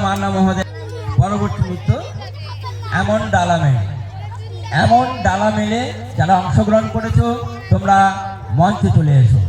মান্না মহোদয় পরবর্তী নৃত্য এমন ডালা মেলে যারা অংশগ্রহণ করেছো তোমরা মঞ্চে চলে এসো।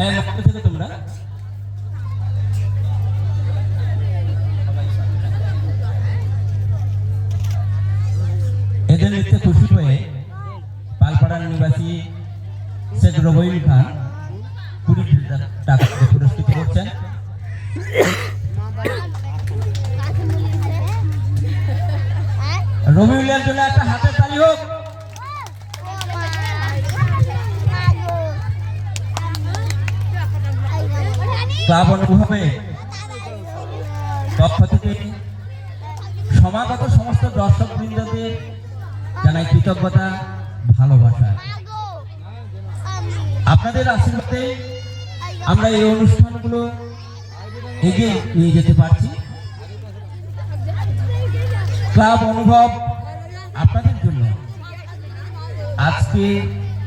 মঞ্চ থেকে তোমরা এদের নৃত্যে খুশি হয়ে পালপাড়ার নিবাসী শেখ রবিউল খান 20 টাকা পুরস্কৃত করছেন। রবিউলের জন্য একটা হাতের তালি হোক। ক্লাব অনুভবে পক্ষ থেকে সমাগত সমস্ত দর্শক বৃন্দদের জানাই কৃতজ্ঞতা, ভালোবাসা। আপনাদের আশীর্বাদে আমরা এই অনুষ্ঠানগুলো এগিয়ে নিয়ে যেতে পারছি। ক্লাব অনুভব আপনাদের জন্য আজকে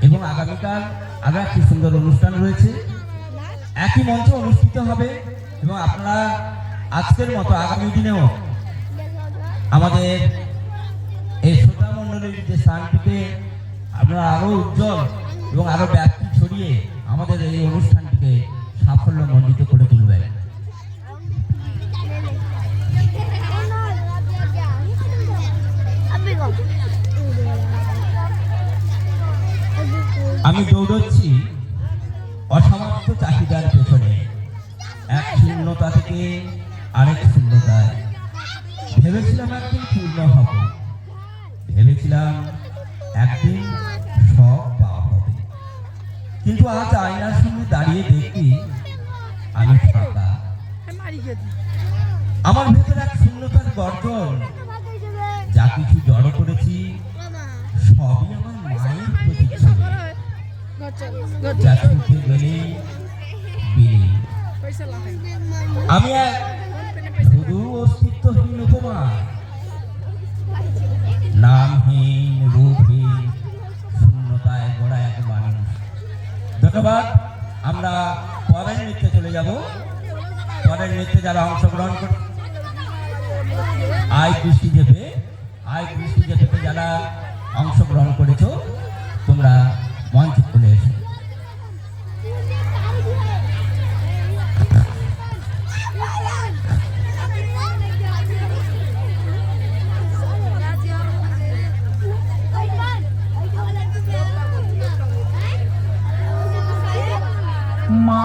এবং আগামীকাল আরো একটি সুন্দর অনুষ্ঠান রয়েছে, একই মঞ্চে অনুষ্ঠিত হবে এবং আপনারা আজকের মতো আগামী দিনেও আমাদের এই শ্রোতা মণ্ডলীর যে স্থানটিকে আপনারা আরো উজ্জ্বল এবং আরো ব্যাপ্তি ছড়িয়ে আমাদের এই অনুষ্ঠানটিকে সাফল্যমণ্ডিত করে তুলবেন। আমি দৌড়চ্ছি অসমাপ্ত চাহিদার পেছনে, এক শূন্যতা থেকে আরেক শূন্যতায়। ভেবেছিলাম একদিন পূর্ণ হব, ভেবেছিলাম একদিন সব পাওয়া হবে, কিন্তু আজ আয়নার সামনে দাঁড়িয়ে দেখি আমি ফাঁকা। আমার ভেতরে এক শূন্যতার গর্জন। যা কিছু জড়ো করেছি সবই আমার মায়ের প্রতিচ্ছবি, যা ছুটে গেলেই বিলীন। আমি এক শুধু অস্তিত্বহীন উপমা, নামহীন রূপহীন শূন্যতায় গড়া এক মানুষ। ধন্যবাদ। আমরা পরের নৃত্যে চলে যাব। পরের নৃত্যে যারা অংশগ্রহণ করে আয় বৃষ্টি যেতে যারা অংশগ্রহণ করেছো তোমরা মঞ্চে চলে এসো। মা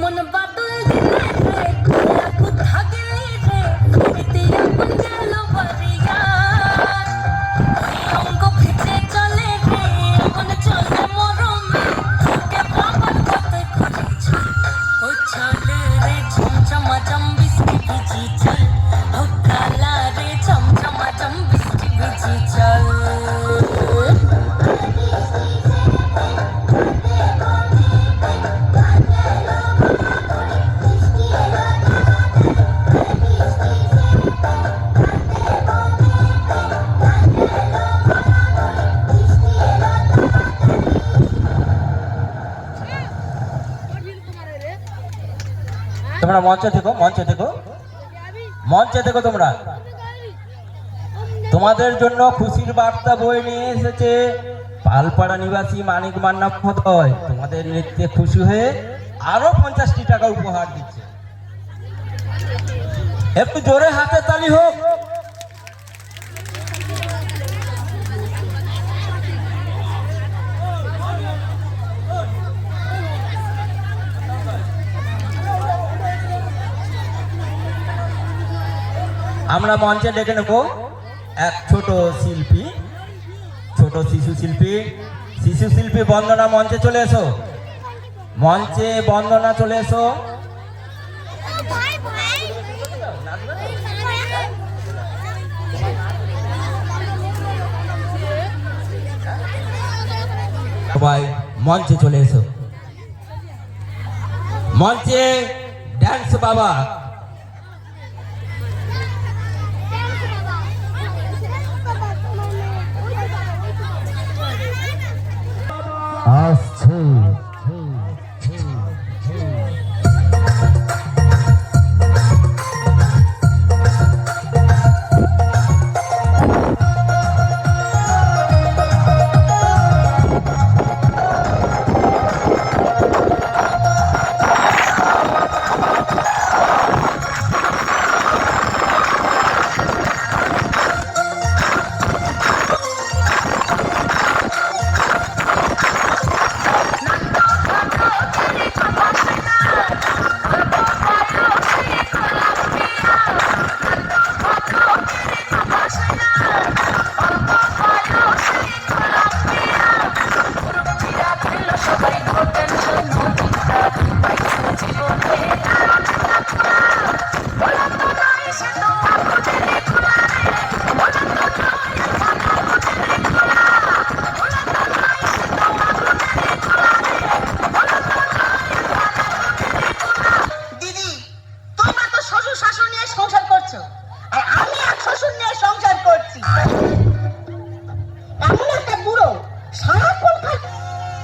মন বাদল দিলে রে লাখু থাকে রে এতে আপন গেল বাড়িয়া অঙ্গ ফেটে চলে রে মন চলে মরমে কে বাবার কথায় করেছ ও চলে রে ঝমঝমা জম বৃষ্টি ভিজি চল ও কালা রে ঝমঝমা জম বৃষ্টি ভিজি চল তোমরা মঞ্চে থেকো, মঞ্চে থেকো, মঞ্চে থেকো। তোমরা তোমাদের জন্য খুশির বার্তা বয়ে নিয়ে এসেছে পালপাড়া নিবাসী মানিক মান্না মহোদয়। তোমাদের নৃত্যে খুশি হয়ে আরো 50টি টাকা উপহার দিচ্ছে। একটু জোরে হাতে তালি হোক। আমরা মঞ্চে ডেকে নেব এক ছোট শিল্পী, ছোট শিশু শিল্পী বন্দনা মঞ্চে চলে এসো। মঞ্চে বন্দনা চলে এসো। সবাই মঞ্চে চলে এসো। মঞ্চে ড্যান্স বাবা আসছে।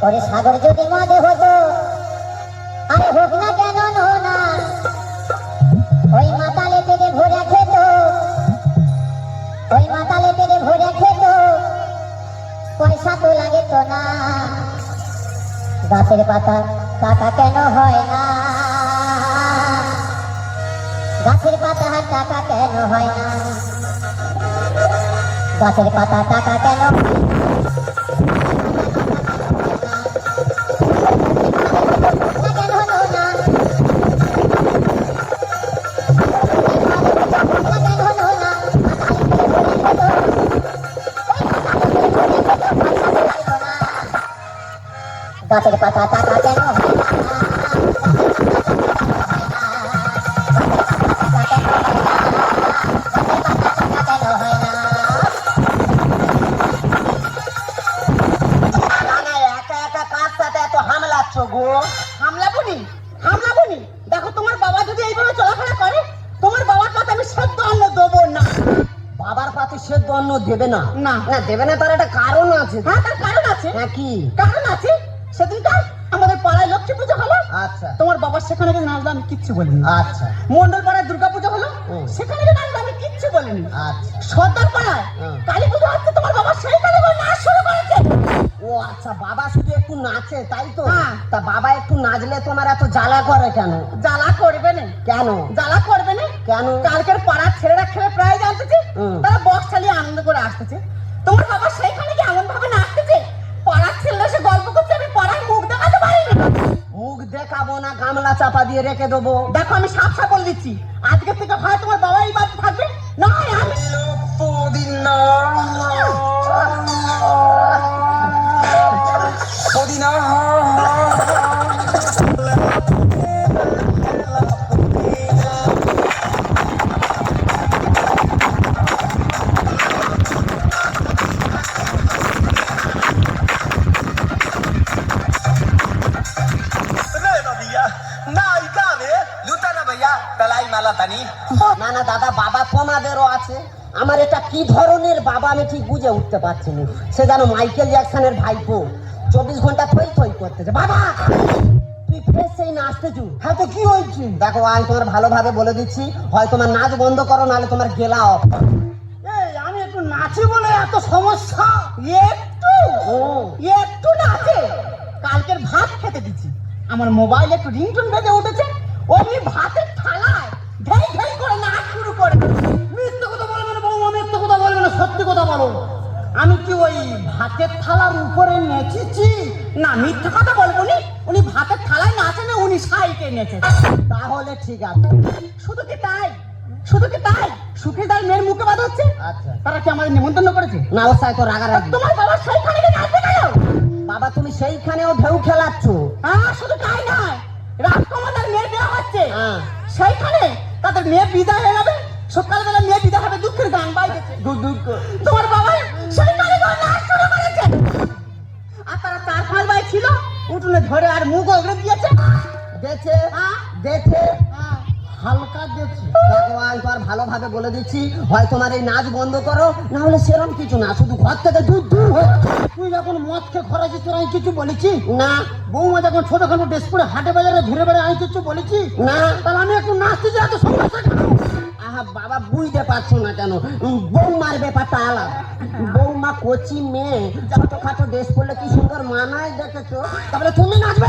ওরে সাগর যদি মদে হতো, আরে হোক না কেন না, ওই মাতালে থেকে ভরে খেত, ওই মাতালে থেকে ভরে খেত, পয়সা তো লাগে তো না। গাছের পাতা টাকা কেন হয় না, গাছের পাতা টাকা কেন হয় না, গাছের পাতা টাকা কেন গাছের পাতা টাকা কেন হয় না, দেখো তোমার বাবা যদি এইভাবে চলাফেরা করে, তোমার বাবার পাতে আমি সেদ্ধ অন্ন দেবো না। বাবার পাতে সেদ্ধ অন্ন দেবে না? না না দেবে না, তার একটা কারণ আছে। হ্যাঁ তার কারণ আছে। হ্যাঁ কি কারণ আছে? সেদিনকার আমাদের পাড়ায় লক্ষ্মী পুজো হলো, আচ্ছা তোমার বাবার সেখানে গিয়ে নাচলো, আমি কিচ্ছু বলিনি। আচ্ছা মন্ডল পাড়ায় দুর্গা পুজো হলো, ও। সেখানে গিয়ে নাচলো, আমি কিচ্ছু বলিনি। আচ্ছা সর্দার পাড়ায় কালী পুজো হচ্ছে, তোমার বাবা সেইখানে গিয়ে নাচ শুরু করেছে। ও আচ্ছা, বাবা শুধু একটু নাচে তাই তো? হ্যাঁ। তা বাবা একটু নাচলে তোমার এত জ্বালা করে কেন? জ্বালা করবে না। কেন জ্বালা করবে না কেন? কালকের পাড়ার ছেলেরা খেলে প্রায় জানতেছে, তারা বক্স চালিয়ে আনন্দ করে আসতেছে, তোমার বাবা সেইখানে গিয়ে এমন ভাবে নাচতেছে, পাড়ার ছেলেরা সে গল্প করছে, আমি পাড়ায় মুখ দেখাতে পারিনি। মুখ দেখাবো না, গামলা চাপা দিয়ে রেখে দেবো। দেখো আমি সাপ সাপ বলে দিচ্ছি, আজকে থেকে হয় তোমার বাবা এই বাড়িতে থাকবে, না হয় আমি। না না দাদা, বাবা তোমাদেরও আছে। আমার এটা কি ধরনের বাবা আমি ঠিক বুঝে উঠতে পারছি না। সে যেন মাইকেল জ্যাকসনের ভাইপো, 24 ঘন্টা থই থই করতেছে। বাবা তুই ফের সেই নাচতেছু? হ্যাঁ তো কি হয়েছে? দেখো আমি তোমার ভালোভাবে বলে দিচ্ছি, হয় তোমার নাচ বন্ধ করো, নাহলে তোমার গেলা অফ। এই আমি একটু নাচি বলে এত সমস্যা? একটু নাচে? কালকের ভাত খেতে দিচ্ছি, আমার মোবাইলে একটু রিংটোন বেজে উঠেছে, অমনি ভাতের থালায় ঢেই ঢেই করে নাচ শুরু করে। মিথ্যে কথা বলবে না বৌমা, মিথ্যে কথা বলবে না, সত্যি কথা বলো। আমি কি ওই ভাতের থালার উপরে নেচেছি? না মিথ্যে কথা বলবো নি, উনি ভাতের থালায় নাচে না, উনি সাইকে নেচেছে। তাহলে ঠিক আছে। শুধু কি তাই, শুধু কি তাই, সুখের দার মেয়ের মুখে বাদ হচ্ছে। আচ্ছা তারা কি আমাদের নিমন্ত্রণ করেছে? না, ও সাই তো রাগারাগি। তোমার বাবা সেইখানে কি নাচবে কেন? বাবা তুমি সেইখানেও ঢেউ খেলাচ্ছ। হ্যাঁ শুধু তাই নয়, রাজকুমার মেয়ের বিয়ে হচ্ছে, হ্যাঁ। সেইখানে তাদের মেয়ে বিদায় হয়ে যাবে, সকালবেলা মেয়ে বিদায় হবে, দুঃখের গান বাইতেছে। তোমার বাবা সেইখানে নাচ শুরু করেছে, আর তারা 4-5 ভাই ছিল, উঠোনে ধরে আর মুখ ওগড়ে দিয়েছে। দেখে হ্যাঁ? দেখে হালকা দেখছি। দেখো আমি তোমার ভালোভাবে বলে দিচ্ছি, হয় তোমার এই নাচ বন্ধ করো, না হলে সেরকম কিছু না, শুধু ঘর থেকে দূর দূর হয়ে। তুই যখন মদ খেয়ে খরাছি তোর আমি কিছু বলেছি না বৌমা যখন ছোটখাটো ড্রেস পরে হাটে বাজারে ঘুরে বেড়ে আমি কিছু বলেছি না, তাহলে আমি একটু নাচতে যাই, এত সমস্যা কেন? আহা বাবা বুঝতে পারছো না কেন? বৌমার ব্যাপারটা আলাদা। বৌমা কচি মেয়ে, ছোটখাটো ড্রেস পরলে কি সুন্দর মানায়, দেখেছো? তারপরে তুমি নাচবে?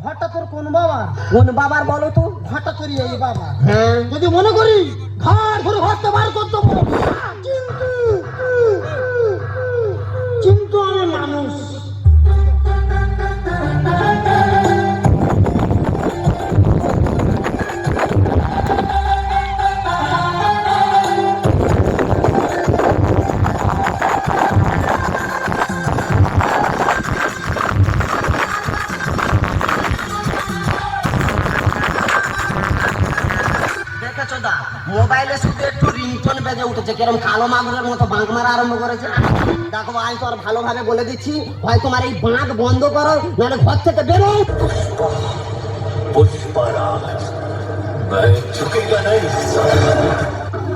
ঘরটা তোর কোন বাবা? কোন বাবার বলো তো? ঘরটা তোর এই বাবা। হ্যাঁ যদি মনে করি ঘর ধরে ঘরটা বার করতে পারবো, কিন্তু কিন্তু আমি মানুষ। দেখেছো দা, মোবাইলে শুধু একটু রিংটোন বেজে উঠেছে, কিরকম কালো মাগুরের মতো বাঁক মারা আরম্ভ করেছে। দেখো আমি তো আর ভালোভাবে বলে দিচ্ছি, হয় তোমার এই বাঁক বন্ধ করো, নাহলে ঘর থেকে বেরো।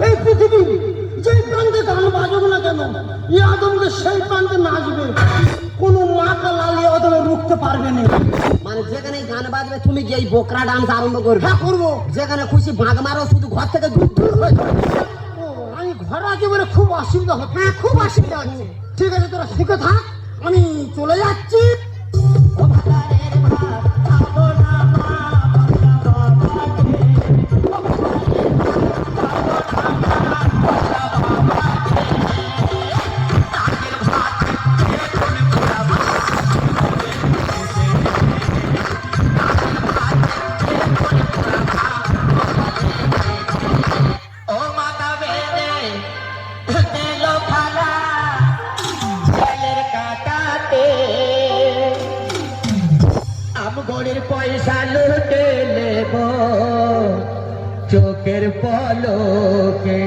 এই পৃথিবী যে প্রান্তে গান বাজুক না কেন, ই আদমকে সেই প্রান্তে নাচবে, কোনো মাকা লালিয়ে ওদের রুখতে পারবে না। মানে যেখানে গান বাজবে তুমি গিয়ে এই বোকরা ডান্স আরম্ভ করবে। হ্যাঁ করবো। যেখানে খুশি বাঁক মারো, শুধু ঘর থেকে দূর দূর হয়ে যাও। ও, আমি ঘরে আছি বলে খুব অসুবিধা হচ্ছে। হ্যাঁ খুব অসুবিধা হচ্ছে। ঠিক আছে তোরা শিখে থাক, আমি চলে যাচ্ছি। পয়সা লুটে নেব চোখের পলকে।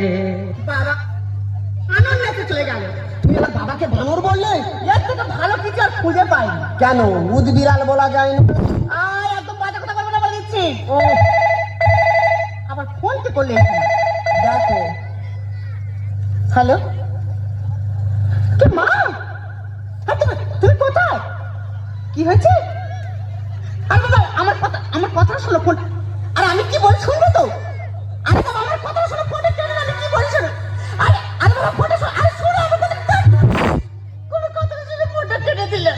বাবা আনন্দে চলে গেল। তুমি এবার বাবাকে বানর বললে? এর থেকে ভালো কিছু আর খুঁজে পাইনি। কেন উদ বিড়াল বলা যায় না? একদম বাজে কথা বলবে না বলে দিচ্ছি। আবার ফোন কে করলে? দেখো হ্যালো, কে মা? হ্যাঁ, তুমি কোথায়? কি হয়েছে? আরে বাবা আমার কথা শোনো, ফোন। আরে আমি কি বলি শুনবে তো? আরে বাবা আমার কথা শোনো, ফোনে কেন আমি কি বলি শোনো। আরে বাবা ফোনে শোনো, আরে শোনো আমার কথা। কোন কথা শুনে ফোনটা কেটে দিলে।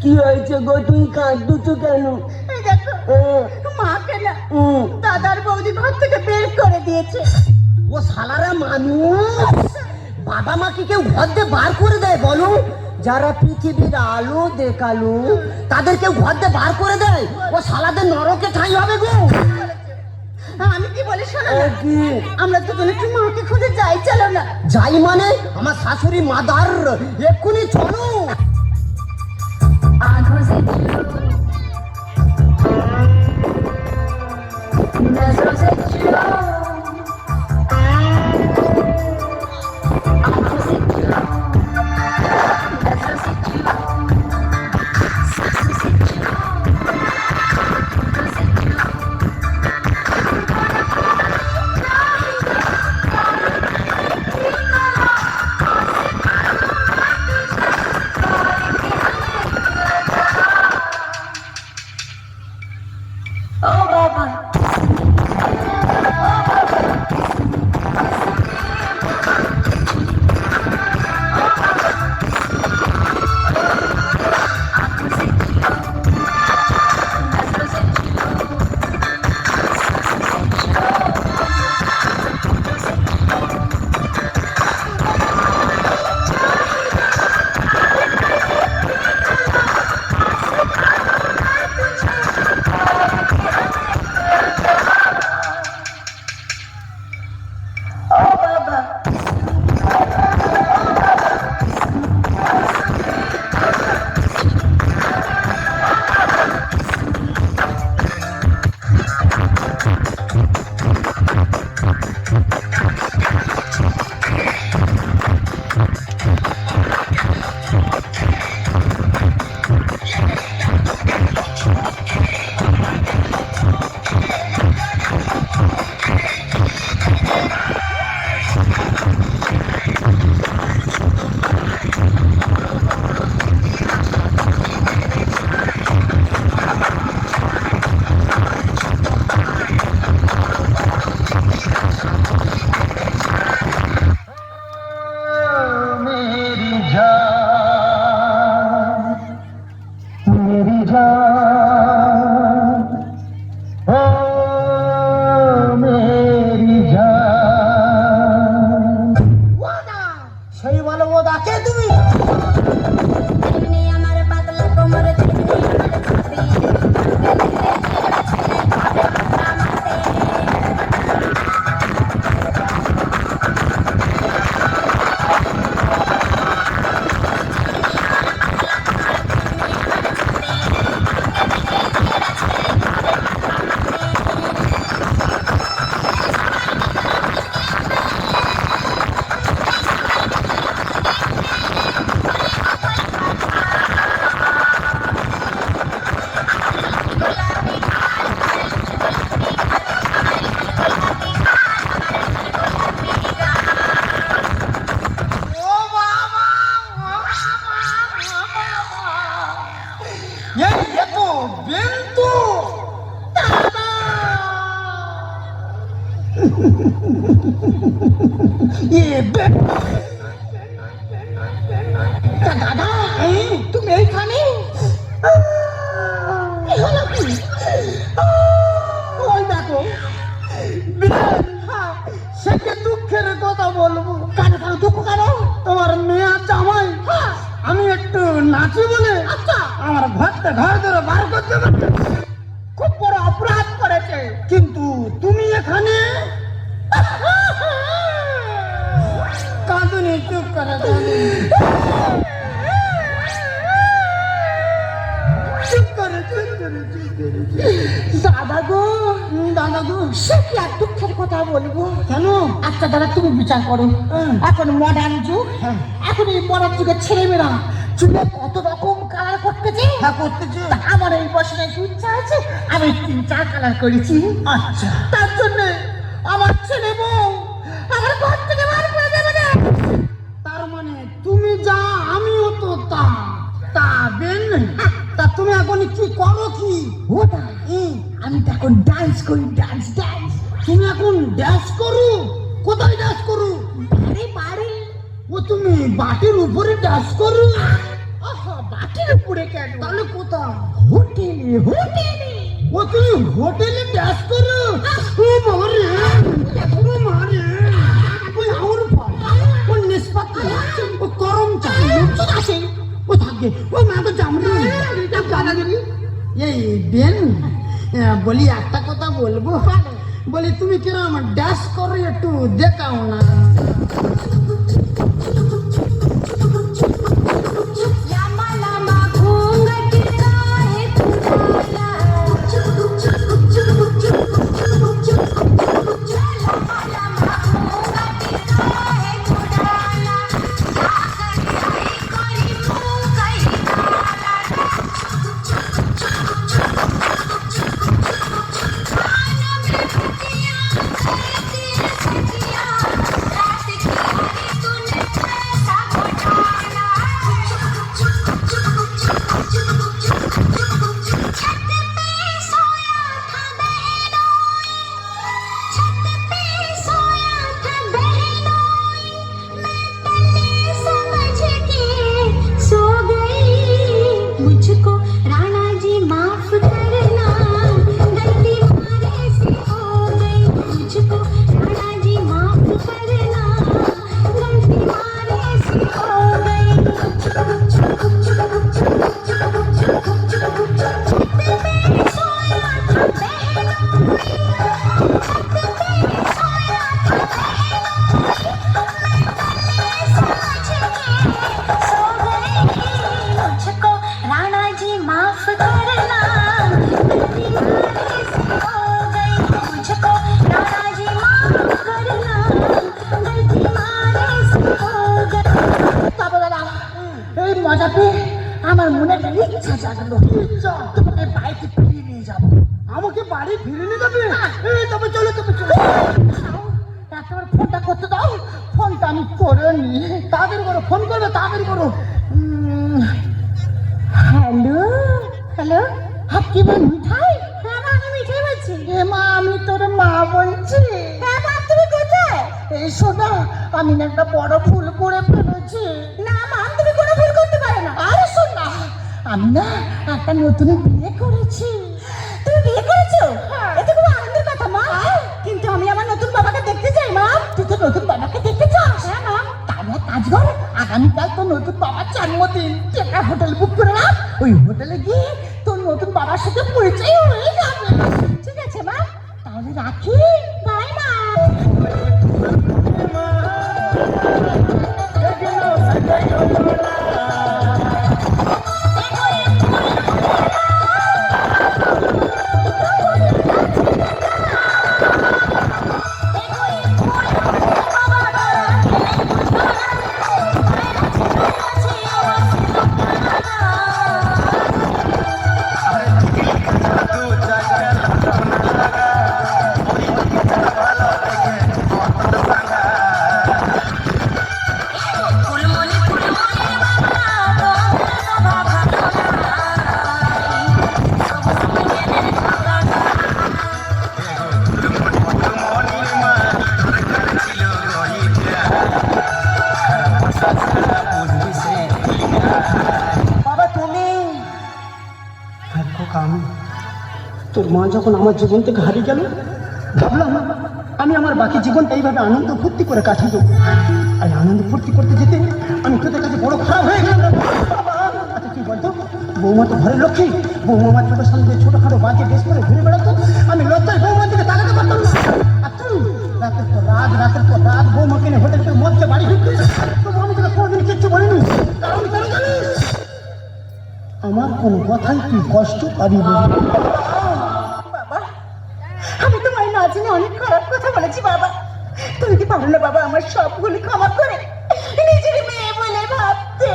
কি হয়েছে গো, তুই কাঁদছো কেন? এই দেখো মাকে না দাদার বৌদি ঘর থেকে বের করে দিয়েছে। ও শালারা মানুষ, বাবা মাকে কেউ ঘর দিয়ে বার করে দেয় বলো? যারা পৃথিবীর আলো দেখালো তাদের কেউ ঘর দিয়ে বার করে দেয়? ও শালাদের নরকে ঠাঁই হবে গো। আমি কি বলি শোনো না, কি? আমরা দুজনে একটু মাকে খুঁজে যাই, চলো না। যাই মানে আমার শাশুড়ি মাদার, এক্ষুনি চলো। आँखों से छू, नजरों से छू, आँखों से छू, नजरों से छू, सांसों से छू, आँखों से छू। ओ बाबा সেই বলো ও ডাকে তুমি? तेरे हमारे पागल कोमर तेरे এই দেখো বেন্তু। দাদা তুমি এইখানে? ওই দেখো সেকে দুঃখের কথা বলবো। কেন কেন দুঃখ কেন? তোমার মেয়ে জামাই আমি একটু নাচি বলে আচ্ছা আমার ঘরটা ঘর ধরে বার করতে পারবে। খুব বড় অপরাধ করেছে। কিন্তু তুমি এখানে কাঁদুনি, চুপ করে কাঁদুনি। চুপ করে চুপ করে চুপ করে। দাদা গো দাদা গো, সে কি আর দুঃখের কথা বলবো? কেন? আচ্ছা দাদা তুমি বিচার করো, এখন মডার্ন যুগ, এখন এই মডার্ন যুগের ছেলেমেয়েরা চুলে কত রকম কালার করতেছে। হ্যাঁ করতেছে। তা আমার এই বছরে একটু ইচ্ছা আছে, আমি 3-4 কালার করেছি। আচ্ছা তার জন্য আমার ছেলে বউ আমার ঘর থেকে বার করে দেবে না। তার মানে তুমি যা আমিও তো তা। তা বেন তা তুমি এখন কি করো? কি ওটা আমি তো এখন ডান্স করি, ডান্স ডান্স। তুমি এখন ড্যান্স করো? কোথায় ড্যান্স করো? বাড়ি বাড়ি। ও তুমি বাটির উপরে ড্যান্স করো? আহা, বাটির উপরে কেন? তাহলে কোথায়? হোটেলে হোটেলে। ও তুমি হোটেলে ড্যান্স করো? ও বাবা রে, ও মা রে, ওই আউর পাল, ও নিষ্পাত্তি, ও করম চাই, লোকজন আসে, এই বেন, বলি একটা কথা বলবো, বলি তুমি কিরম ড্যাশ করে একটু দেখাও না। लामा लामा घूंघट काहे तुझाला लामा लामा घूंघट काहे तुझाला सागर आई कोरी मुंह कई काला खाना में पतिया खरीदी सखिया रात की हरी तूने पैसा घोटाला छत पे सोया था बहनोई छत पे सोया था बहनोई मैं तले समझ के सो गई मुझको राणा जी माफ करना गलती मारे से हो गई मुझको राणा जी माफ करना गलती मारे से हो गई मुझको राणा जी माफ करना गलती मारे से हो गई मुझको राणा जी माफ करना गलती मारे से हो गई বাবা দাদা, এই মজা পেয়ে আমার মনে একটা ইচ্ছা জাগলো, তোমাকে বাড়িতে ফিরিয়ে নিয়ে যাবো। আমাকে বাড়ি ফিরিয়ে নিয়ে যাবে? এই তবে চলো, তবে চলো। একবার ফোনটা করতে দাও, ফোনটা আমি করে নি। তাড়াতাড়ি করো, ফোন করবে, তাড়াতাড়ি করো। হ্যালো হ্যালো, হ্যাঁ কি মা, মিঠাই? হ্যাঁ মা, আমি মিঠাই বলছি। এ মা, আমি তোর মা বলছি। হ্যাঁ মা, তুমি কোথায়? এই শোনা, আমি না একটা বড় ভুল করে ফেলেছি। না মা, তুমি কোনো ভুল করতে পারো না। আরে শোন না, আমি না একটা নতুন বিয়ে করেছি। তুমি বিয়ে করেছো? এটা খুব আনন্দের কথা মা। কিন্তু আমি আমার নতুন বাবাকে দেখতে চাই মা। তুই তো নতুন বাবাকে দেখতে চাস? হ্যাঁ মা। তাহলে এক কাজ কর, আগামীকাল তোর নতুন বাবার জন্মদিন, একটা হোটেল বুক করে নাও। ওই হোটেলে গিয়ে তোর নতুন বাবার সাথে পরিচয় হয়ে যাবে। ঠিক আছে মা, তাহলে রাখি। বাই মা। বাবা তুমি আমি, তোর মা যখন আমার জীবন থেকে হারিয়ে গেল, ভাবলাম আমি আমার বাকি জীবনটা এইভাবে আনন্দ ফুর্তি করে কাটিয়ে দেবো। আর আনন্দ ফুর্তি করতে যেতে আমি তোদের কাছে বড় খারাপ হয়ে গেলাম। আচ্ছা কি বলতো, বৌমা তো ঘরের লক্ষ্মী, বৌমা আমার ছোটোর সঙ্গে ছোটোখাটো বাজে ড্রেস করে ঘুরে বেড়াতো, আমি লজ্জায় বৌমার দিকে তাকাতে পারতাম না। আর তুই রাতের পর রাত বৌমা কিনে হোটেল থেকে মদকে বাড়ি ঢুকতে, তবু আমি তোকে কোনোদিন কিচ্ছু বলিনি। কারণ কেন জানিস? আমার কোনো কথাই তুই কষ্ট পাবি না। বাবা, আমি তোমার না জেনে অনেক খারাপ কথা বলেছি বাবা। তুমি কি পারো না বাবা আমার সবগুলি ক্ষমা করে নিজের মেয়ে বলে ভাবতে?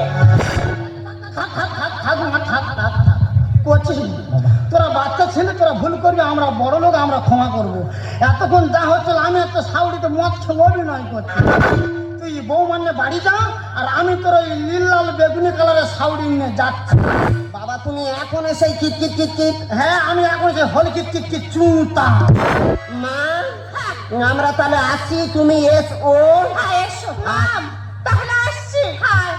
তোরা বাচ্চা ছেলে, তোরা ভুল করবি, আমরা বড় লোক, আমরা ক্ষমা করবো। এতক্ষণ যা হচ্ছিল, আমি একটা সাউরিতে মদ খেয়ে অভিনয় করছি। তুই বৌমা নিয়ে বাড়ি যা, আর আমি তোর ওই নীল লাল বেগুনি কালারের সাউরি নিয়ে যাচ্ছি। বাবা তুমি এখন সেই কিট কিট কিট কিট, হ্যাঁ আমি এখন সেই হল কিট কিট কিট চুতা। মা আমরা তাহলে আসছি, তুমি এসো। এসো তাহলে আসছি। হ্যাঁ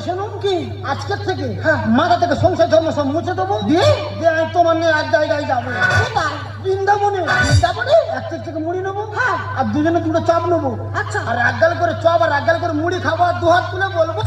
শুনুন কি আজকের থেকে মাথা থেকে সংসার ধর্ম সব মুছে দেবো দিয়ে আমি তোমার নিয়ে এক জায়গায় যাবো বৃন্দাবনে এক থেকে মুড়ি নেবো আর দুজনে দুটো চপ নেবো আচ্ছা আর এক গাল করে চপ আর এক গাল করে মুড়ি খাবো আর দু হাত তুলে বলবো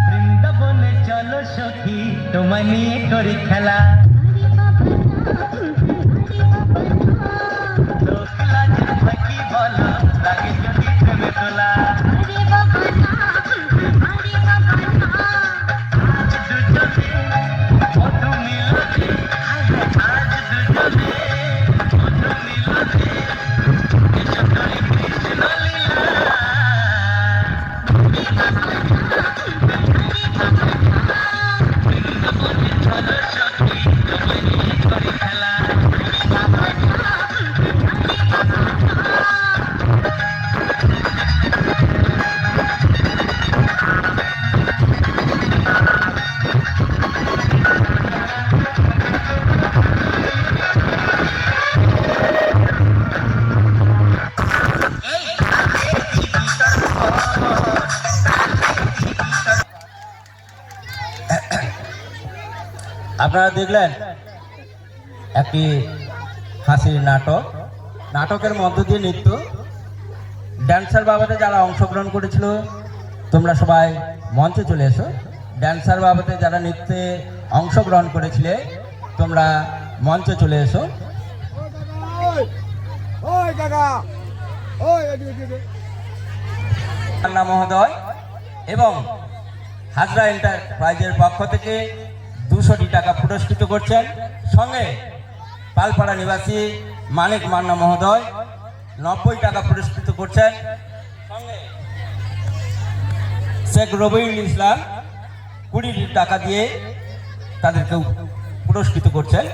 বৃন্দাবনে চলো সখী তোমায় নিয়ে করি খেলা লোক লাজের ফাঁকি বলো লাগে যদি প্রেমে তোলা আজ দুজনে মধু মিলনে আজ দুজনে মধু মিলনে এসো করি কৃষ্ণ লীলা আপনারা দেখলেন একটি হাসির নাটকের মধ্য দিয়ে নৃত্য ড্যান্সার বাবদে যারা অংশগ্রহণ করেছিল তোমরা সবাই মঞ্চে চলে এসো। ড্যান্সার বাবদে যারা নৃত্যে অংশগ্রহণ করেছিলে তোমরা মঞ্চে চলে এসো। রান্না মহোদয় এবং হাজরা এন্টারপ্রাইজের পক্ষ থেকে 200 টাকা পুরস্কৃত করছেন। সঙ্গে পালপাড়া নিবাসী মানিক মান্না মহোদয় 90 টাকা পুরস্কৃত করছেন। সঙ্গে শেখ রবিউল ইসলাম 20 টাকা দিয়ে তাদেরকে পুরস্কৃত করছেন।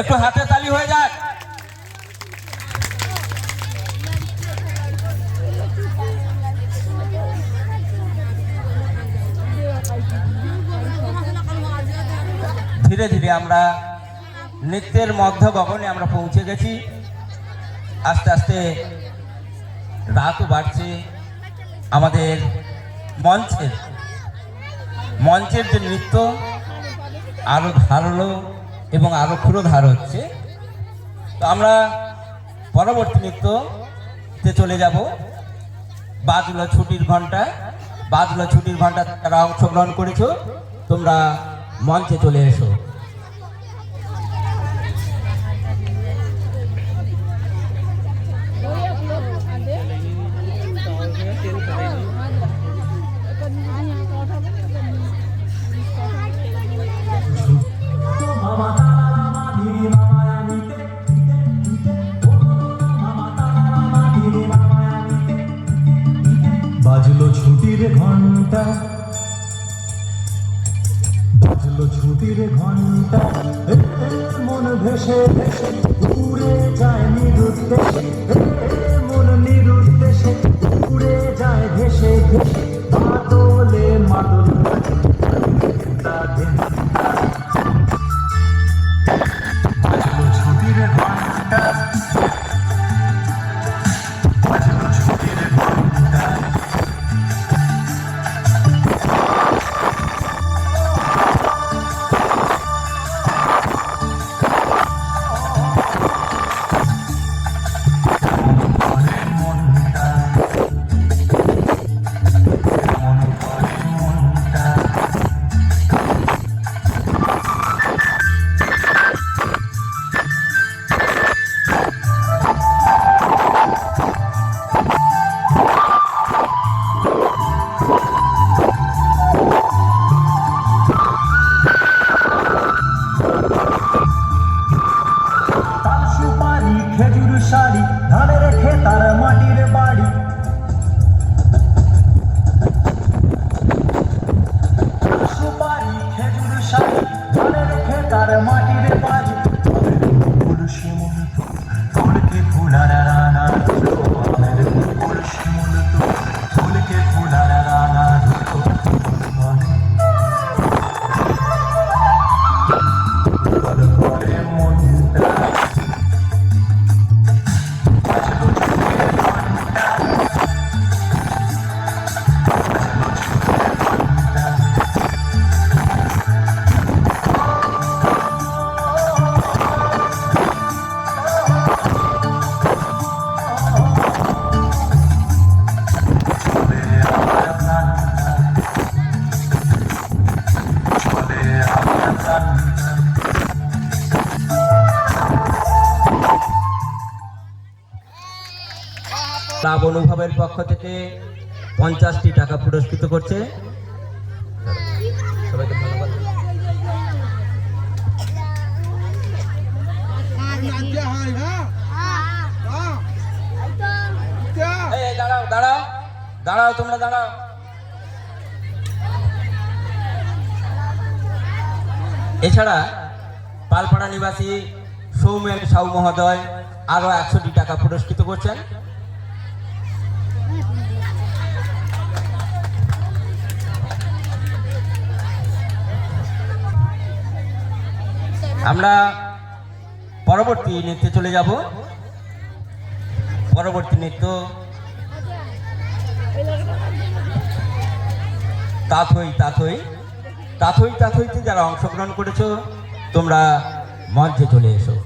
একটু হাতে তালি হয়ে যাক। ধীরে ধীরে আমরা নৃত্যের মধ্য গগনে আমরা পৌঁছে গেছি। আস্তে আস্তে রাতও বাড়ছে। আমাদের মঞ্চের যে নৃত্য আরো ধারালো এবং আরো ক্ষুরধার হচ্ছে। তো আমরা পরবর্তী নৃত্যতে চলে যাব। বাজলো ছুটির ঘন্টা তারা অংশগ্রহণ করেছো, তোমরা মঞ্চে চলে এসো। বাজলো ছুটির ঘন্টা মন ভেসে ভেসে উড়ে যায় নিরুদ্দেশে, মন নিরুদ্দেশে উড়ে যায় ভেসে ভেসে মাদলে মাদল বাজলো ছুটির ঘন্টা শাড়ি ধারে রেখে তার মাটির বাড়ি, সুপারি খেজুর শাড়ি ধারে রেখে তার মাটির বাড়ি, শিমুল ক্লাব অনুভবের পক্ষ থেকে 50টি টাকা পুরস্কৃত করছে। সবাইকে ধন্যবাদ। এই, দাঁড়াও দাঁড়াও দাঁড়াও, তোমরা দাঁড়াও। এছাড়া পালপাড়া নিবাসী সৌমেন সাউ মহোদয় আরো 100টি টাকা পুরস্কৃত করছেন। আমরা পরবর্তী নৃত্যে চলে যাব। পরবর্তী নৃত্য তাথই তাথই তাথই তাথইতে যারা অংশগ্রহণ করেছো তোমরা মঞ্চে চলে এসো।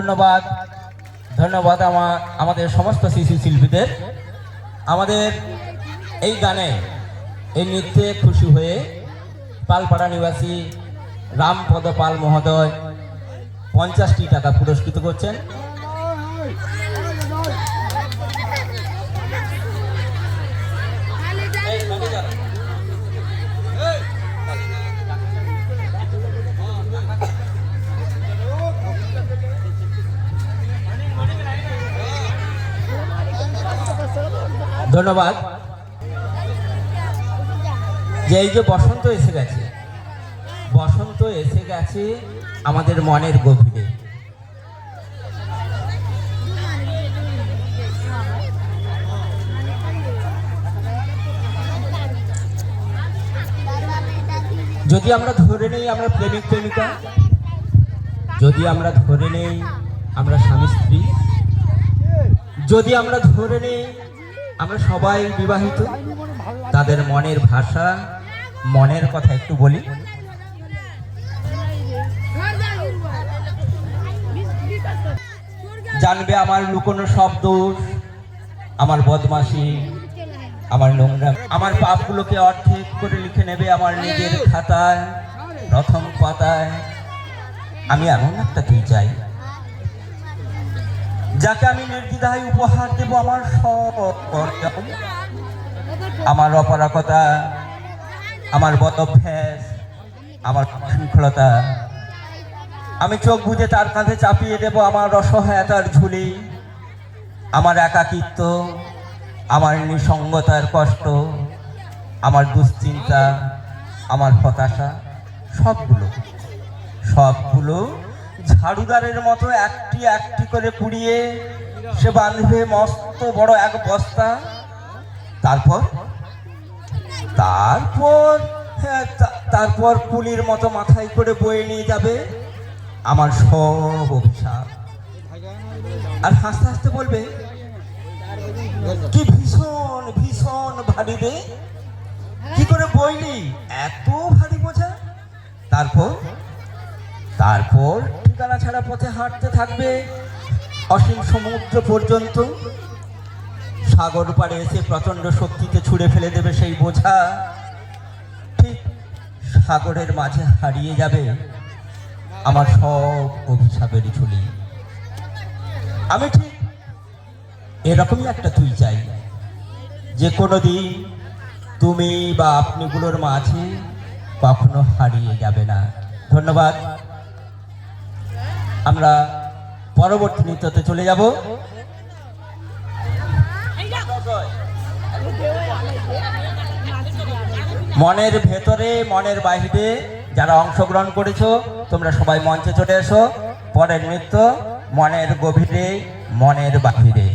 ধন্যবাদ ধন্যবাদ আমাদের সমস্ত শিশু শিল্পীদের। আমাদের এই গানে এই নৃত্যে খুশি হয়ে পালপাড়া নিবাসী রামপদ পাল মহোদয় 50টি টাকা পুরস্কৃত করছেন। ধন্যবাদ। যে এই যে বসন্ত এসে গেছে, বসন্ত এসে গেছে আমাদের মনের গভীরে। যদি আমরা ধরে নেই আমরা প্রেমিক প্রেমিকা, যদি আমরা ধরে নেই আমরা স্বামী স্ত্রী, যদি আমরা ধরে নেই আমরা সবাই বিবাহিত, তাদের মনের ভাষা মনের কথা একটু বলি। জানবে আমার লুকোনো সব দোষ, আমার বদমাশি, আমার নোংরা, আমার পাপগুলোকে অর্ধেক করে লিখে নেবে আমার নিজের খাতায় প্রথম পাতায়। আমি এমন একটা তুই চাই যাকে আমি নির্দ্বিধায় উপহার দেব আমার সব অর্জন, আমার অপরাগতা, আমার বদভ্যাস, আমার শৃঙ্খলতা। আমি চোখ বুজে তার কাঁধে চাপিয়ে দেব আমার অসহায়তার ঝুলি, আমার একাকিত্ব, আমার নিঃসঙ্গতার কষ্ট, আমার দুশ্চিন্তা, আমার হতাশা, সবগুলো সবগুলো ঝাড়ুদারের মতো একটি একটি করে কুড়িয়ে সে বাঁধবে মস্ত বড় এক বস্তা। তারপর তারপর তারপর কুলির মতো মাথায় করে বয়ে নিয়ে যাবে আমার সব অভিশাপ, আর হাসতে হাসতে বলবে কি ভীষণ ভীষণ ভারী রে, কি করে বইলি এত ভারী বোঝা। তারপর তারপর ঠিকানা ছাড়া পথে হাঁটতে থাকবে অসীম সমুদ্র পর্যন্ত। সাগর পাড়ে এসে প্রচন্ড শক্তিতে ছুঁড়ে ফেলে দেবে সেই বোঝা, ঠিক সাগরের মাঝে হারিয়ে যাবে আমার সব অভিশাপের ঝুলি। আমি ঠিক এরকমই একটা তুই চাই, যে কোনোদিন তুমি বা আপনিগুলোর মাঝে কখনো হারিয়ে যাবে না। ধন্যবাদ। আমরা পরবর্তী নৃত্যতে চলে যাব। মনের ভেতরে মনের বাহিরে যারা অংশগ্রহণ করেছো তোমরা সবাই মঞ্চে চলে এসো। পরের নৃত্য মনের গভীরে মনের বাহিরে।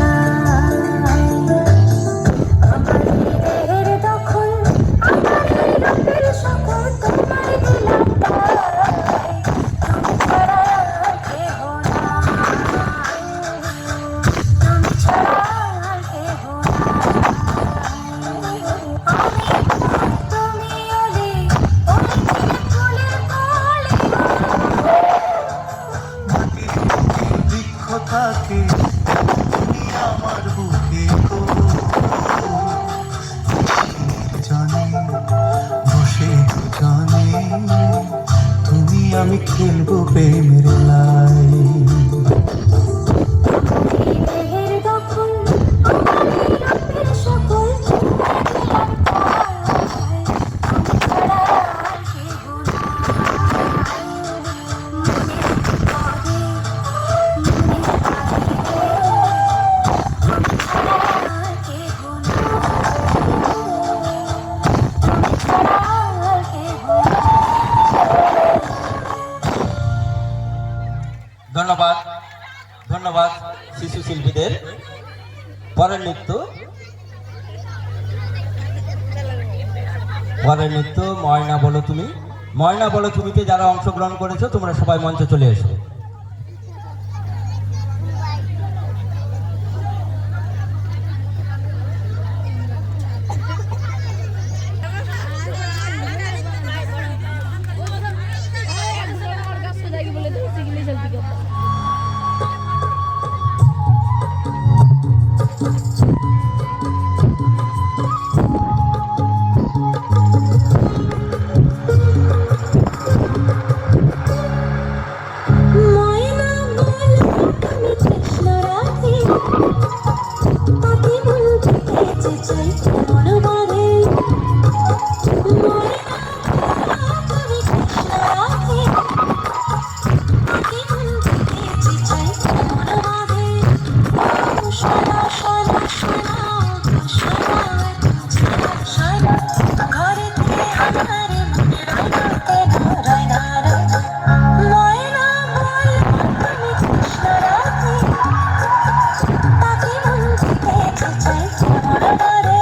যায় আমার দেহের দখল আমার এই রূপের সকল তোমায় দিলাম তাই তুমি ছাড়া আর কেহ নাই তুমি ছাড়া আর কেহ নাই তুমি অলি ওই ফুলের কলি বৃক্ষ থাকে তুমি আমার বুকে গো। জানে বসে জানে তুমি আমি খেলবো প্রেমের লাই। দেহের দখল আমার এই রূপের সকল তোমায় দিলাম তাই তুমি ছাড়া আর কেহ নাই মনের পদে মনের বাহিরে তুমি ছাড়া আর কেহ নাই তুমি ছাড়া আর কেহ নাই ধন্যবাদ ধন্যবাদ শিশু শিল্পীদের। পরের নৃত্য ময়না বলো তুমি। ময়না বলো তুমিতে যারা অংশগ্রহণ করেছো তোমরা সবাই মঞ্চে চলে এসো। ময়না বলো তুমি কৃষ্ণ রাধে তাকে বলতে যেতে চাই কেমন বাধে ময়না বলো তুমি কৃষ্ণ রাধে তাকে বলতে যেতে চাই কেমন বাধে শোনা শোনা শোনা শোনা শোনা ঘরেতে আমার মনে রাইনাতে রাইনা রাইনা ময়না বলো তুমি কৃষ্ণ রাধে তাকে বলতে যেতে চাই কেমন বাধে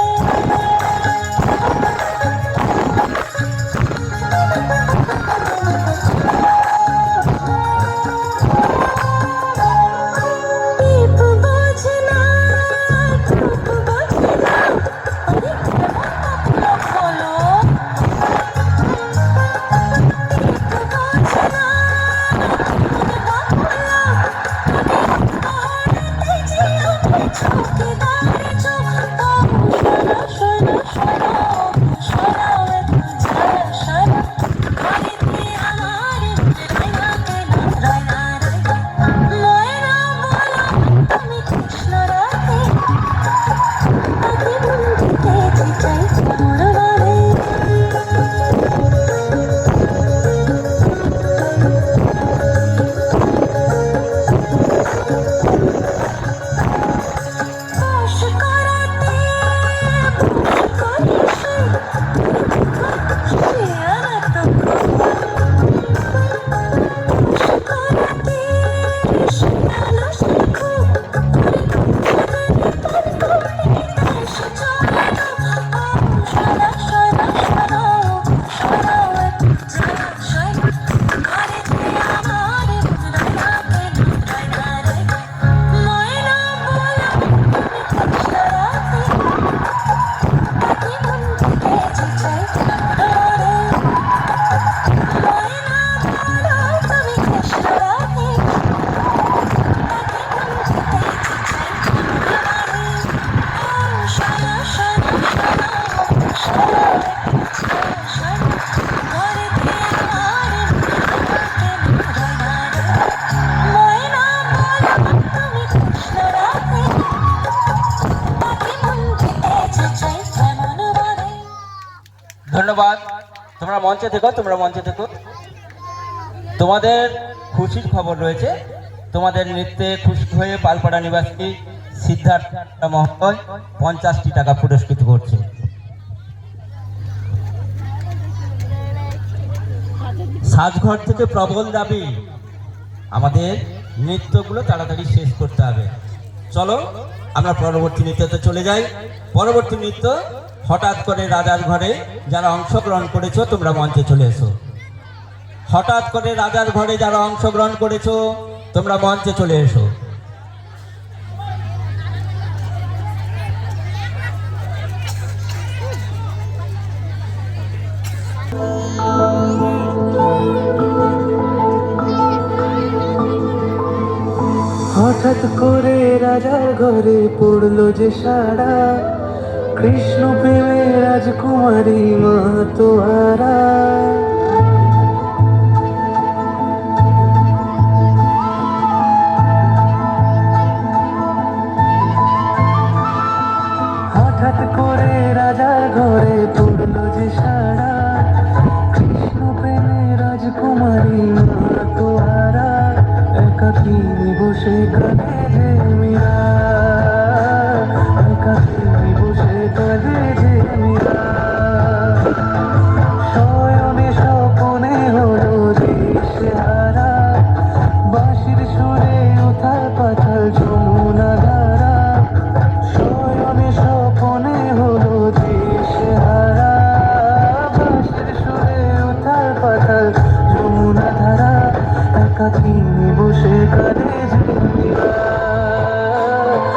টিপ বোঝে না টুপ বোঝে না আরে কেমন কাপড় খোলো টিপ বোঝে না কৃষ্ণ রাধে তাকে বলতে যেতে চাই কেমন বাধে বশ করাতে বশ করিস সে আর তো বশ করাতে সে আলো শেখো ধন্যবাদ। তোমরা মঞ্চে থেকো, তোমরা মঞ্চে থেকো। তোমাদের খুশির খবর রয়েছে। তোমাদের নৃত্যে খুশি হয়ে পালপাড়া নিবাসী সিদ্ধার্থ মহোদয় 50টি টাকা পুরস্কৃত করছে। সাজঘর থেকে প্রবল দাবি আমাদের নৃত্যগুলো তাড়াতাড়ি শেষ করতে হবে। চলো আমরা পরবর্তী নৃত্যতে চলে যাই। পরবর্তী নৃত্য হঠাৎ করে রাজার ঘরে যারা অংশগ্রহণ করেছো তোমরা মঞ্চে চলে এসো। হঠাৎ করে রাজার ঘরে যারা অংশগ্রহণ করেছো তোমরা মঞ্চে চলে এসো। হঠাৎ করে রাজার ঘরে পড়লো যে সারা, কৃষ্ণ প্রেমে রাজকুমারী মা তোহারা। হঠাৎ করে রাজার ঘরে পড়লো যে সারা, কৃষ্ণ প্রেমে রাজকুমারী মা তোহারা। একাকী বসে কাঁদে যে মীরা, একাকী বসে কাঁদে যে মীরা। শয়নে স্বপনে হলো দিশেহারা, বাঁশির সুরে উথাল পাথাল যমুনা ধারা। শয়নে স্বপনে হলো দিশেহারা, বাঁশির সুরে উথাল পাথাল যমুনা ধারা। একাকী বসে কাঁদে যে মীরা, একাকী বসে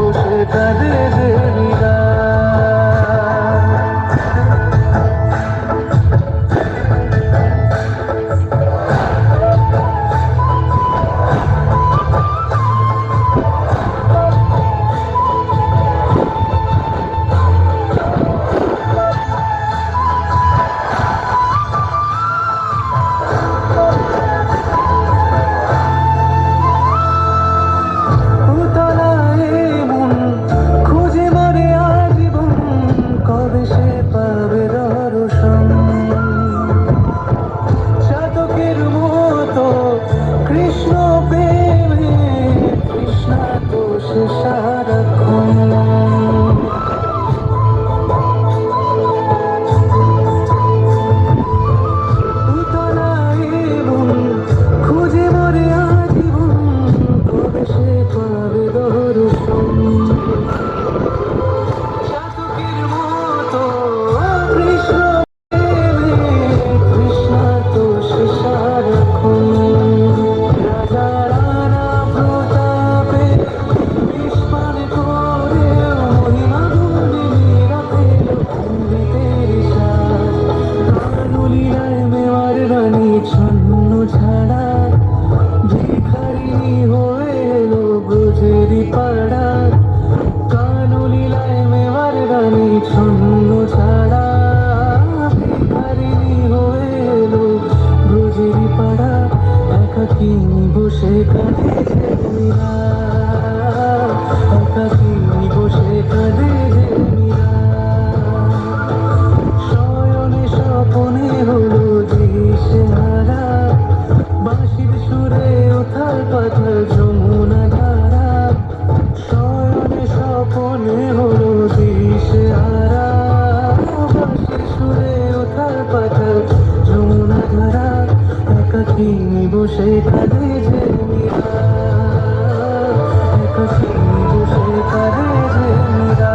কাঁদে যে মীরা।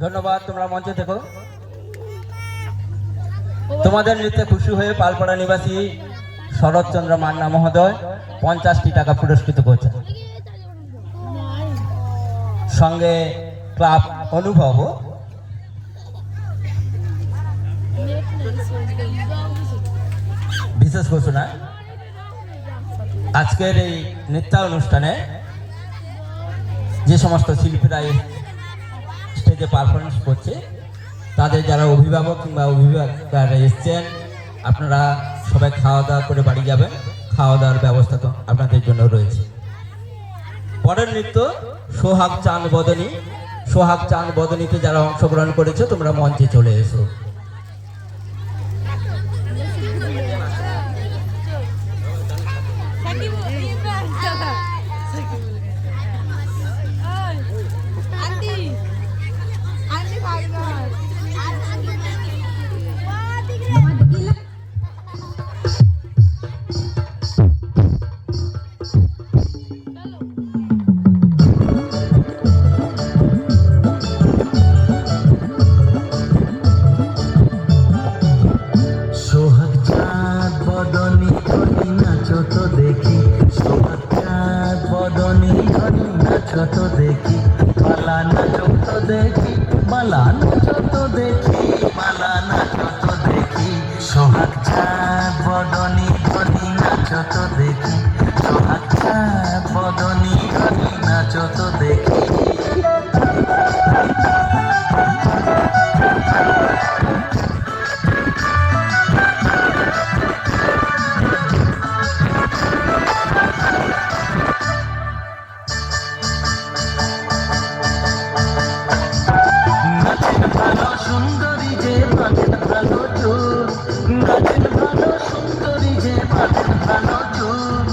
ধন্যবাদ, তোমরা মঞ্চে দেখো। তোমাদের নৃত্যে খুশি হয়ে পালপাড়া নিবাসী শরৎচন্দ্র মান্না মহোদয় 50টি টাকা পুরস্কৃত করছেন। সঙ্গে ক্লাব অনুভব বিশেষ ঘোষণা, আজকের এই নৃত্যানুষ্ঠানে যে সমস্ত শিল্পীরা স্টেজে পারফরমেন্স করছে তাদের যারা অভিভাবক কিংবা অভিভাবকরা এসছেন, আপনারা সবাই খাওয়া দাওয়া করে বাড়ি যাবেন। খাওয়া দাওয়ার ব্যবস্থা তো আপনাদের জন্য রয়েছে। পরের নৃত্য সোহাগ চাঁদ বদনী। সোহাগ চাঁদ বদনীতে যারা অংশগ্রহণ করেছে তোমরা মঞ্চে চলে এসো। বদনী ধনী নাচো তো দেখি, সোহাগা বদনী ধনী নাচো তো দেখি। নাচেন ভালো সুন্দরী যে বাঁধেন ভালো চুল, নাচেন ভালো সুন্দরী যে বাঁধেন ভালো চুল,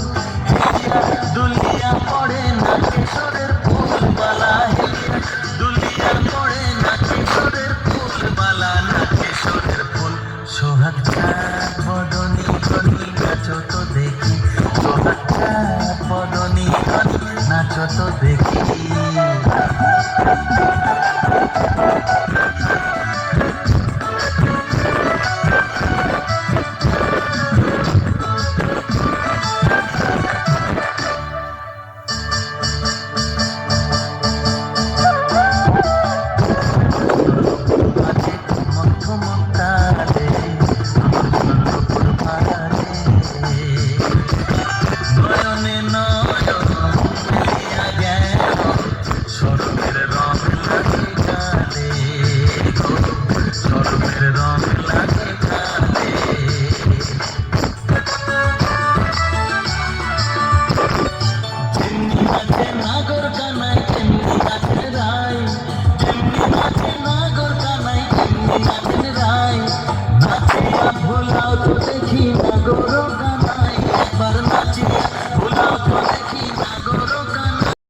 দুলিয়া পড়ে নাচে সরের ফুলবালা হেলিয়া, দুলিয়া পড়ে নাচে সরের ফুলবালা, নাচে সরের ফুল। সোহাগা বদনী ধনী নাচো তো দেখি, সোহাগা বদনী ধনী নাচো তো দেখি। নয়নে নয়ন মিলিয়া গেল, স্বর্গের রং লাগে গালে, স্বর্গের রং লাগে গালে। যেমনি নাচে নাগর কানাই তেমনি নাচে রায়, যেমনি নাচে নাগর কানাই তেমনি নাচে রায়, নাচিয়া ভোলাও তো দেখি নাগর